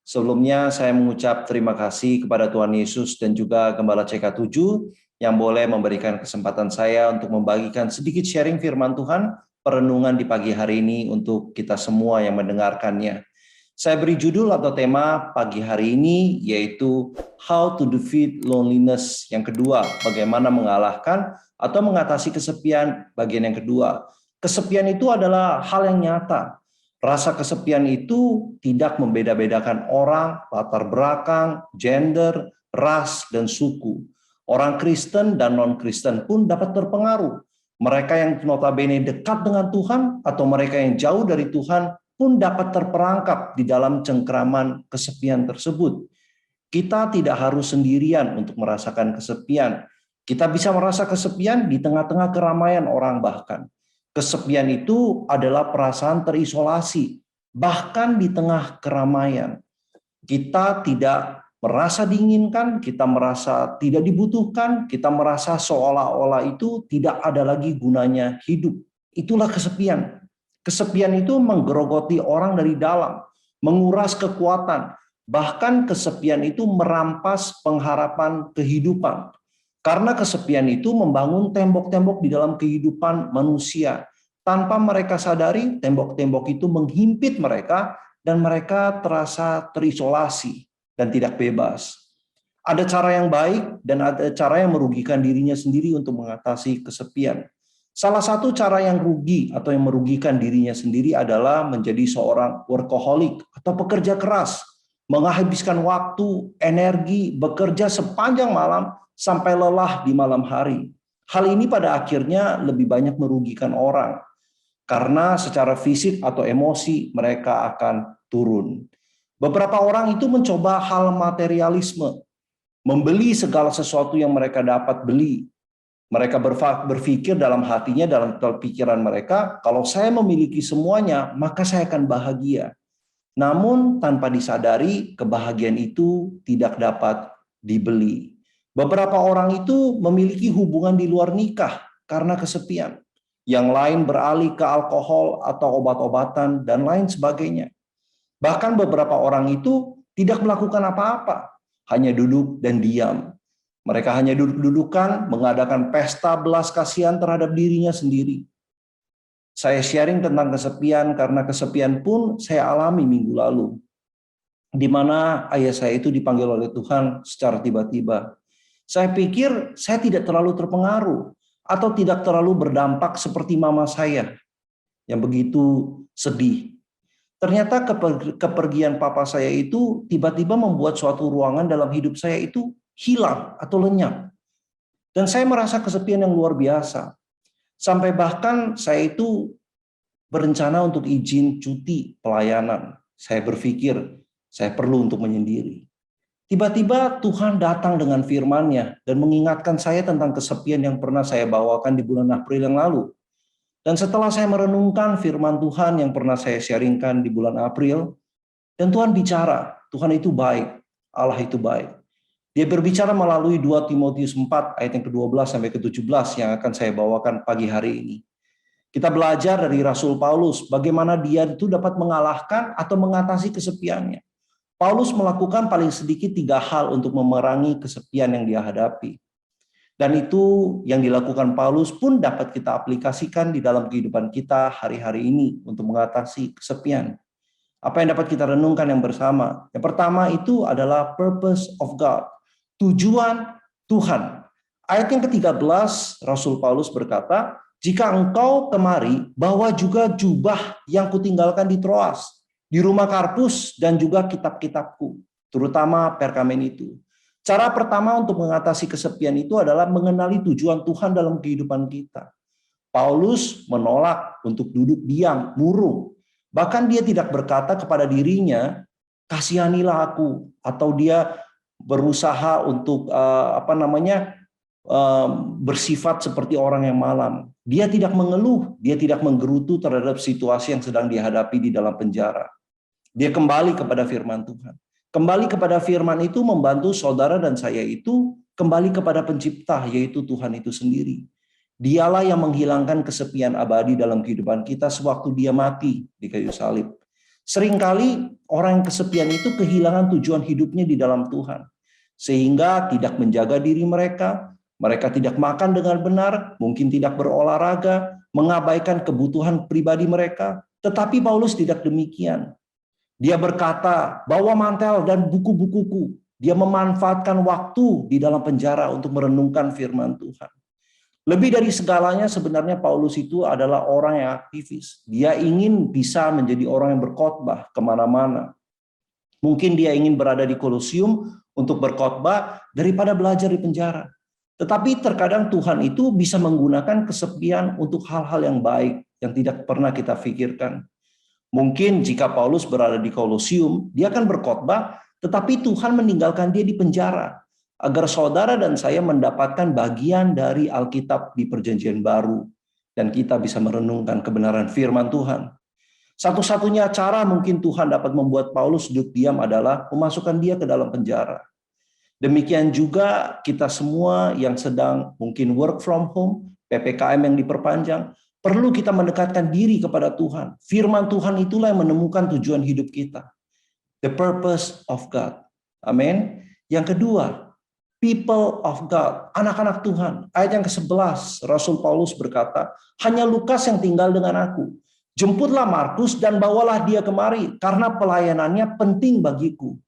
Sebelumnya saya mengucap terima kasih kepada Tuhan Yesus dan juga Gembala CK7 yang boleh memberikan kesempatan saya untuk membagikan sedikit sharing firman Tuhan, perenungan di pagi hari ini untuk kita semua yang mendengarkannya. Saya beri judul atau tema pagi hari ini yaitu How to Defeat Loneliness. Yang kedua, bagaimana mengalahkan atau mengatasi kesepian, bagian yang kedua. Kesepian itu adalah hal yang nyata. Rasa kesepian itu tidak membeda-bedakan orang, latar belakang, gender, ras, dan suku. Orang Kristen dan non-Kristen pun dapat terpengaruh. Mereka yang notabene dekat dengan Tuhan atau mereka yang jauh dari Tuhan pun dapat terperangkap di dalam cengkraman kesepian tersebut. Kita tidak harus sendirian untuk merasakan kesepian. Kita bisa merasa kesepian di tengah-tengah keramaian orang bahkan. Kesepian itu adalah perasaan terisolasi, bahkan di tengah keramaian. Kita tidak merasa diinginkan, kita merasa tidak dibutuhkan, kita merasa seolah-olah itu tidak ada lagi gunanya hidup. Itulah kesepian. Kesepian itu menggerogoti orang dari dalam, menguras kekuatan, bahkan kesepian itu merampas pengharapan kehidupan. Karena kesepian itu membangun tembok-tembok di dalam kehidupan manusia. Tanpa mereka sadari, tembok-tembok itu menghimpit mereka dan mereka terasa terisolasi dan tidak bebas. Ada cara yang baik dan ada cara yang merugikan dirinya sendiri untuk mengatasi kesepian. Salah satu cara yang rugi atau yang merugikan dirinya sendiri adalah menjadi seorang workaholic atau pekerja keras, menghabiskan waktu, energi, bekerja sepanjang malam, sampai lelah di malam hari. Hal ini pada akhirnya lebih banyak merugikan orang. Karena secara fisik atau emosi mereka akan turun. Beberapa orang itu mencoba hal materialisme. Membeli segala sesuatu yang mereka dapat beli. Mereka berpikir dalam hatinya, dalam pikiran mereka, kalau saya memiliki semuanya, maka saya akan bahagia. Namun tanpa disadari, kebahagiaan itu tidak dapat dibeli. Beberapa orang itu memiliki hubungan di luar nikah karena kesepian. Yang lain beralih ke alkohol atau obat-obatan dan lain sebagainya. Bahkan beberapa orang itu tidak melakukan apa-apa, hanya duduk dan diam. Mereka hanya duduk-dudukan, mengadakan pesta belas kasihan terhadap dirinya sendiri. Saya sharing tentang kesepian karena kesepian pun saya alami minggu lalu. Di mana ayah saya itu dipanggil oleh Tuhan secara tiba-tiba. Saya pikir saya tidak terlalu terpengaruh atau tidak terlalu berdampak seperti mama saya yang begitu sedih. Ternyata kepergian papa saya itu tiba-tiba membuat suatu ruangan dalam hidup saya itu hilang atau lenyap. Dan saya merasa kesepian yang luar biasa. Sampai bahkan saya itu berencana untuk izin cuti pelayanan. Saya berpikir saya perlu untuk menyendiri. Tiba-tiba Tuhan datang dengan firman-Nya dan mengingatkan saya tentang kesepian yang pernah saya bawakan di bulan April yang lalu. Dan setelah saya merenungkan firman Tuhan yang pernah saya sharingkan di bulan April, dan Tuhan bicara, Tuhan itu baik, Allah itu baik. Dia berbicara melalui 2 Timotius 4 ayat yang ke-12 sampai ke-17 yang akan saya bawakan pagi hari ini. Kita belajar dari Rasul Paulus bagaimana dia itu dapat mengalahkan atau mengatasi kesepiannya. Paulus melakukan paling sedikit 3 hal untuk memerangi kesepian yang dia hadapi. Dan itu yang dilakukan Paulus pun dapat kita aplikasikan di dalam kehidupan kita hari-hari ini untuk mengatasi kesepian. Apa yang dapat kita renungkan yang bersama? Yang pertama itu adalah purpose of God. Tujuan Tuhan. Ayat yang ke-13 Rasul Paulus berkata, jika engkau kemari, bawa juga jubah yang kutinggalkan di Troas, di rumah Karpus dan juga kitab-kitabku, terutama perkamen itu. Cara pertama untuk mengatasi kesepian itu adalah mengenali tujuan Tuhan dalam kehidupan kita. Paulus menolak untuk duduk diam, murung. Bahkan dia tidak berkata kepada dirinya, kasihanilah aku, atau dia berusaha untuk bersifat seperti orang yang malam. Dia tidak mengeluh, dia tidak menggerutu terhadap situasi yang sedang dihadapi di dalam penjara. Dia kembali kepada firman Tuhan. Kembali kepada firman itu membantu saudara dan saya itu kembali kepada pencipta, yaitu Tuhan itu sendiri. Dialah yang menghilangkan kesepian abadi dalam kehidupan kita sewaktu dia mati di kayu salib. Seringkali orang yang kesepian itu kehilangan tujuan hidupnya di dalam Tuhan. Sehingga tidak menjaga diri mereka tidak makan dengan benar, mungkin tidak berolahraga, mengabaikan kebutuhan pribadi mereka. Tetapi Paulus tidak demikian. Dia berkata, bawa mantel dan buku-bukuku. Dia memanfaatkan waktu di dalam penjara untuk merenungkan firman Tuhan. Lebih dari segalanya sebenarnya Paulus itu adalah orang yang aktivis. Dia ingin bisa menjadi orang yang berkhotbah kemana-mana. Mungkin dia ingin berada di Kolosium untuk berkhotbah daripada belajar di penjara. Tetapi terkadang Tuhan itu bisa menggunakan kesepian untuk hal-hal yang baik yang tidak pernah kita pikirkan. Mungkin jika Paulus berada di Kolosium, dia akan berkhotbah, tetapi Tuhan meninggalkan dia di penjara agar saudara dan saya mendapatkan bagian dari Alkitab di Perjanjian Baru dan kita bisa merenungkan kebenaran firman Tuhan. Satu-satunya cara mungkin Tuhan dapat membuat Paulus duduk diam adalah memasukkan dia ke dalam penjara. Demikian juga kita semua yang sedang mungkin work from home, PPKM yang diperpanjang, perlu kita mendekatkan diri kepada Tuhan. Firman Tuhan itulah yang menemukan tujuan hidup kita. The purpose of God. Amin. Yang kedua, people of God, anak-anak Tuhan. Ayat yang ke-11, Rasul Paulus berkata, hanya Lukas yang tinggal dengan aku. Jemputlah Markus dan bawalah dia kemari, karena pelayanannya penting bagiku.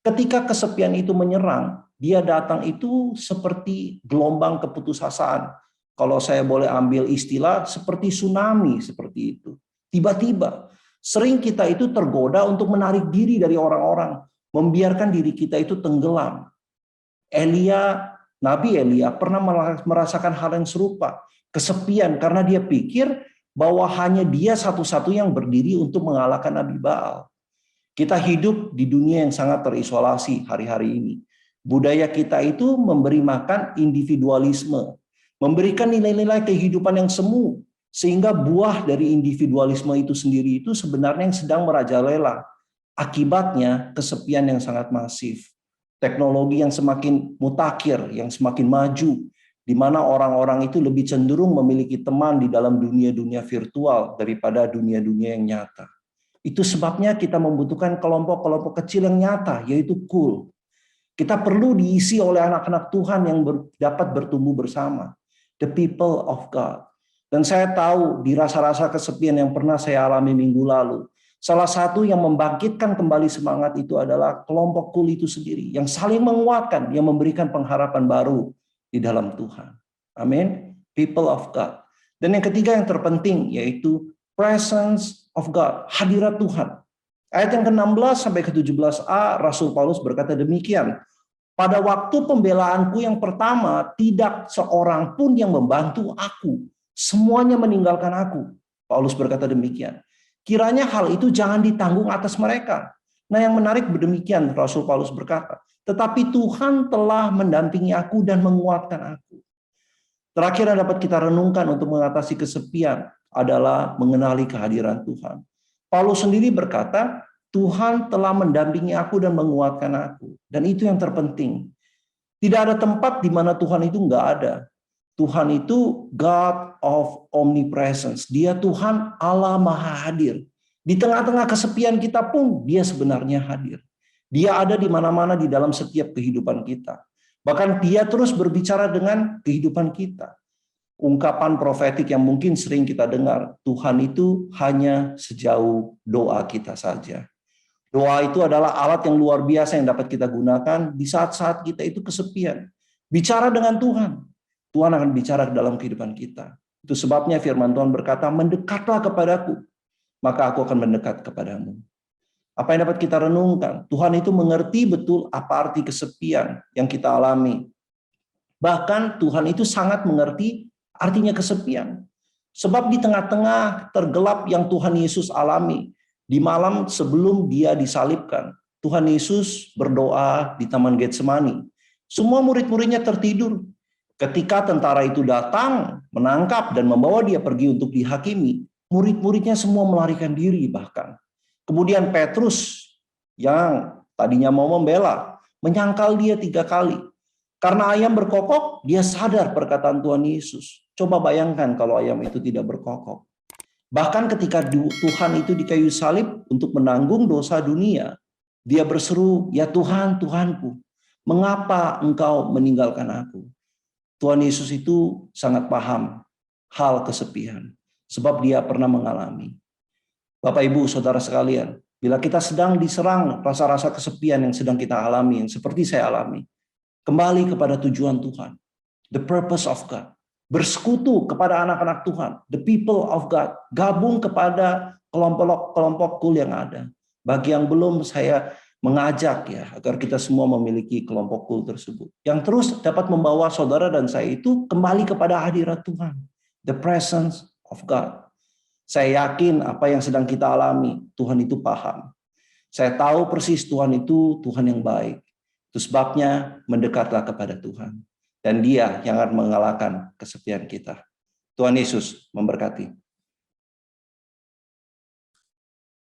Ketika kesepian itu menyerang, dia datang itu seperti gelombang keputusasaan. Kalau saya boleh ambil istilah, seperti tsunami seperti itu. Tiba-tiba, sering kita itu tergoda untuk menarik diri dari orang-orang, membiarkan diri kita itu tenggelam. Nabi Elia pernah merasakan hal yang serupa, kesepian karena dia pikir bahwa hanya dia satu-satu yang berdiri untuk mengalahkan Nabi Baal. Kita hidup di dunia yang sangat terisolasi hari-hari ini. Budaya kita itu memberi makan individualisme, memberikan nilai-nilai kehidupan yang semu, sehingga buah dari individualisme itu sendiri itu sebenarnya yang sedang merajalela. Akibatnya kesepian yang sangat masif. Teknologi yang semakin mutakhir, yang semakin maju, di mana orang-orang itu lebih cenderung memiliki teman di dalam dunia-dunia virtual daripada dunia-dunia yang nyata. Itu sebabnya kita membutuhkan kelompok-kelompok kecil yang nyata, yaitu cool. Kita perlu diisi oleh anak-anak Tuhan yang dapat bertumbuh bersama. The people of God. Dan saya tahu di rasa-rasa kesepian yang pernah saya alami minggu lalu, salah satu yang membangkitkan kembali semangat itu adalah kelompok cool itu sendiri, yang saling menguatkan, yang memberikan pengharapan baru di dalam Tuhan. Amin. People of God. Dan yang ketiga yang terpenting yaitu presence of God, hadirat Tuhan. Ayat yang ke-16 sampai ke-17a, Rasul Paulus berkata demikian. Pada waktu pembelaanku yang pertama, tidak seorang pun yang membantu aku. Semuanya meninggalkan aku. Paulus berkata demikian. Kiranya hal itu jangan ditanggung atas mereka. Nah, yang menarik demikian, Rasul Paulus berkata, tetapi Tuhan telah mendampingi aku dan menguatkan aku. Terakhir yang dapat kita renungkan untuk mengatasi kesepian adalah mengenali kehadiran Tuhan. Paulus sendiri berkata, Tuhan telah mendampingi aku dan menguatkan aku. Dan itu yang terpenting. Tidak ada tempat di mana Tuhan itu enggak ada. Tuhan itu God of omnipresence. Dia Tuhan Allah Maha Hadir. Di tengah-tengah kesepian kita pun dia sebenarnya hadir. Dia ada di mana-mana di dalam setiap kehidupan kita. Bahkan dia terus berbicara dengan kehidupan kita. Ungkapan profetik yang mungkin sering kita dengar, Tuhan itu hanya sejauh doa kita saja. Doa itu adalah alat yang luar biasa yang dapat kita gunakan di saat-saat kita itu kesepian. Bicara dengan Tuhan. Tuhan akan bicara dalam kehidupan kita. Itu sebabnya firman Tuhan berkata, mendekatlah kepadaku, maka aku akan mendekat kepadamu. Apa yang dapat kita renungkan? Tuhan itu mengerti betul apa arti kesepian yang kita alami. Bahkan Tuhan itu sangat mengerti artinya kesepian. Sebab di tengah-tengah tergelap yang Tuhan Yesus alami, di malam sebelum dia disalibkan, Tuhan Yesus berdoa di Taman Getsemani. Semua murid-muridnya tertidur. Ketika tentara itu datang, menangkap dan membawa dia pergi untuk dihakimi, murid-muridnya semua melarikan diri bahkan. Kemudian Petrus yang tadinya mau membela, menyangkal dia 3 kali. Karena ayam berkokok, dia sadar perkataan Tuhan Yesus. Coba bayangkan kalau ayam itu tidak berkokok. Bahkan ketika Tuhan itu di kayu salib untuk menanggung dosa dunia, dia berseru, "Ya Tuhan, Tuhanku, mengapa engkau meninggalkan aku?" Tuhan Yesus itu sangat paham hal kesepian, sebab dia pernah mengalami. Bapak, Ibu, Saudara sekalian, bila kita sedang diserang rasa-rasa kesepian yang sedang kita alami, yang seperti saya alami, kembali kepada tujuan Tuhan, the purpose of God. Bersekutu kepada anak-anak Tuhan, the people of God. Gabung kepada kelompok kul yang ada. Bagi yang belum, saya mengajak ya, agar kita semua memiliki kelompok kul tersebut. Yang terus dapat membawa saudara dan saya itu kembali kepada hadirat Tuhan. The presence of God. Saya yakin apa yang sedang kita alami, Tuhan itu paham. Saya tahu persis Tuhan itu Tuhan yang baik. Itu sebabnya mendekatlah kepada Tuhan. Dan Dia yang akan mengalahkan kesepian kita. Tuhan Yesus memberkati.